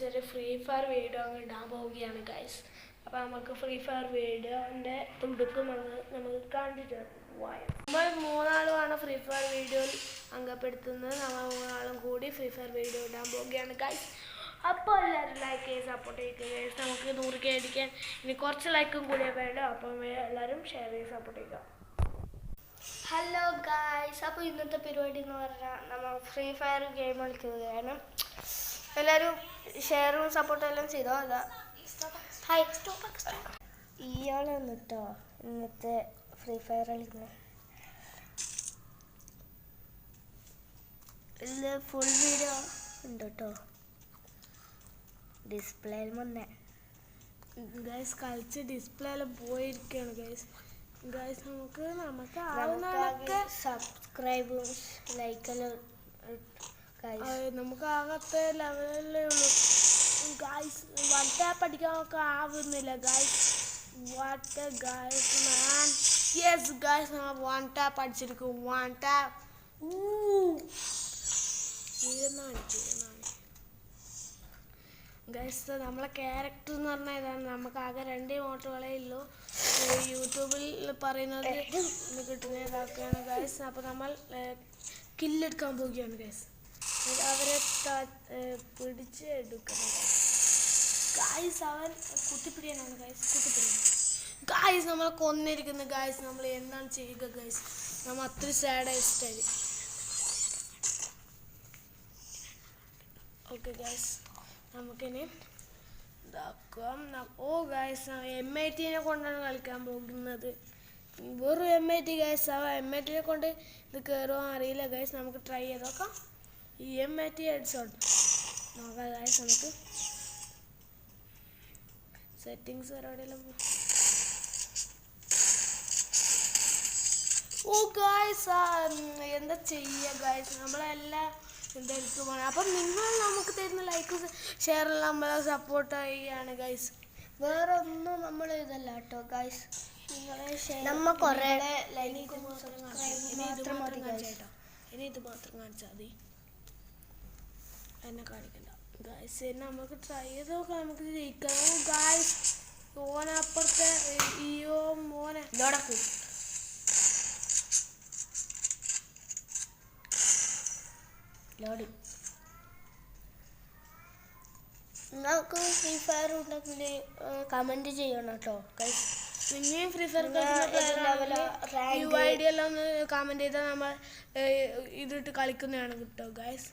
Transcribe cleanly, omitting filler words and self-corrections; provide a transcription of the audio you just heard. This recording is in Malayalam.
ചെറിയ ഫ്രീ ഫയർ വീഡിയോ അങ്ങ് ഇടാൻ പോവുകയാണ് ഗൈസ്. അപ്പോൾ നമുക്ക് ഫ്രീ ഫയർ വീഡിയോൻ്റെ തുടുപ്പ് നമുക്ക് കണ്ടിട്ട് പോയാൽ നമ്മൾ മൂന്നാളുമാണ് ഫ്രീ ഫയർ വീഡിയോയിൽ അംഗപ്പെടുത്തുന്നത്. നമ്മൾ മൂന്നാളും കൂടി ഫ്രീ ഫയർ വീഡിയോ ഇടാൻ പോവുകയാണ് ഗൈസ്. അപ്പോൾ എല്ലാവരും ലൈക്ക് ചെയ്ത് സപ്പോർട്ട് ചെയ്യുക ഗൈസ്. നമുക്ക് 100K അടിക്കാൻ ഇനി കുറച്ച് ലൈക്കും കൂടിയേ വേണ്ട. അപ്പം എല്ലാവരും ഷെയർ ചെയ്ത് സപ്പോർട്ട് ചെയ്യുക. ഹലോ ഗായ്സ്, അപ്പോൾ ഇന്നത്തെ പരിപാടി എന്ന് പറഞ്ഞാൽ നമ്മൾ ഫ്രീ ഫയർ ഗെയിം കളിക്കുകയാണ്. എല്ലാവരും ഷെയറും സപ്പോർട്ടും എല്ലാം ചെയ്തോ. അതാ ഹായ് ഇയാളാണ് കേട്ടോ ഇന്നത്തെ ഫ്രീ ഫയർ കളിക്കുന്നത്. ഇതിൽ ഫുൾ വീഡിയോ ഉണ്ട് കേട്ടോ. ഡിസ്പ്ലേയിൽ വന്നേ ഗൈസ് കളിച്ച് ഡിസ്പ്ലേ എല്ലാം പോയിരിക്കുകയാണ് ഗൈസ്. ഗൈസ് നമുക്ക് സബ്സ്ക്രൈബും ലൈക്കെല്ലാം നമുക്ക് ആകത്തെ ലെവലല്ലേ ഉള്ളൂ ഗൈസ്. 1 ടാപ്പ് അടിക്കാനൊക്കെ ആവുന്നില്ല guys. What guys man. Yes guys, നമ്മൾ 1 ടാപ്പ് അടിച്ചിരിക്കും. 1 ടാപ്പ്. ഗൈസ് നമ്മളെ ക്യാരക്ടർ എന്ന് പറഞ്ഞാൽ ഇതാണ്. നമുക്ക് ആകെ 2 ഇമോട്ടുകളേ ഉള്ളൂ. യൂട്യൂബിൽ പറയുന്നത് കിട്ടുന്ന ഇതാക്കുകയാണ് ഗൈസ്. അപ്പോൾ നമ്മൾ കില്ലെടുക്കാൻ പോവുകയാണ് ഗൈസ്. അവരെ പിടിച്ച് എടുക്കണം ഗൈസ്. അവൻ കുത്തിപ്പിടിയാനാണ് ഗൈസ്. കുത്തിപ്പിടിയാണ് ഗൈസ്. നമ്മളെ കൊന്നിരിക്കുന്നു ഗൈസ്. നമ്മൾ എന്താണ് ചെയ്യുക ഗൈസ്? നമ്മൾ അത്ര സാഡായി സ്റ്റൈല്. ഓക്കെ ഗൈസ്, നമുക്കിനി ഇതാക്കാം. ഓ ഗൈസ്, M80 കൊണ്ടാണ് കളിക്കാൻ പോകുന്നത്. വെറും M80 ഗൈസ്. ആ M80 കൊണ്ട് ഇത് കയറുമോ അറിയില്ല ഗൈസ്. നമുക്ക് ട്രൈ ചെയ്ത് നോക്കാം. ഈ M80 ഹെഡ്ഷോട്ട് നോക്കാം ഗൈസ്. നമുക്ക് സെറ്റിങ്സ് എവിടെയെല്ലാം ഓ ഗൈസ്, എന്താ ചെയ്യുക ഗൈസ്? നമ്മളെല്ലാം എന്തെടുത്ത് പോകണം. അപ്പം നിങ്ങൾ നമുക്ക് തരുന്ന ലൈക്ക് ഷെയറെല്ലാം നമ്മളെ സപ്പോർട്ട് ചെയ്യുകയാണ് ഗൈസ്. വേറെ ഒന്നും നമ്മൾ ഇതല്ല കേട്ടോ ഗൈസ്. നമ്മൾ കുറേ ലൈക്ക് ഇനി ഇത് മാത്രം കാണിച്ചാൽ മതി. എന്നെ കാണിക്കണ്ട ഗൈസ്. എന്നെ നമുക്ക് ട്രൈ ചെയ്ത് നോക്കാം. നമുക്ക് ജയിക്കാം ഗൈസ്. ഓനപ്പുറത്തെ ഈയോ മോനെ ലോടക്ക് ലോഡി. നിങ്ങൾക്ക് ഫ്രീ ഫയർ ഉണ്ടെങ്കിൽ കമൻറ്റ് ചെയ്യണം കേട്ടോ ഗൈസ്. നിന്നെയും ഫ്രീ ഫയർ ഐഡിയ എല്ലാം ഒന്ന് കമൻറ്റ് ചെയ്താൽ നമ്മൾ ഇതിട്ട് കളിക്കുന്നതാണ് കേട്ടോ ഗൈസ്.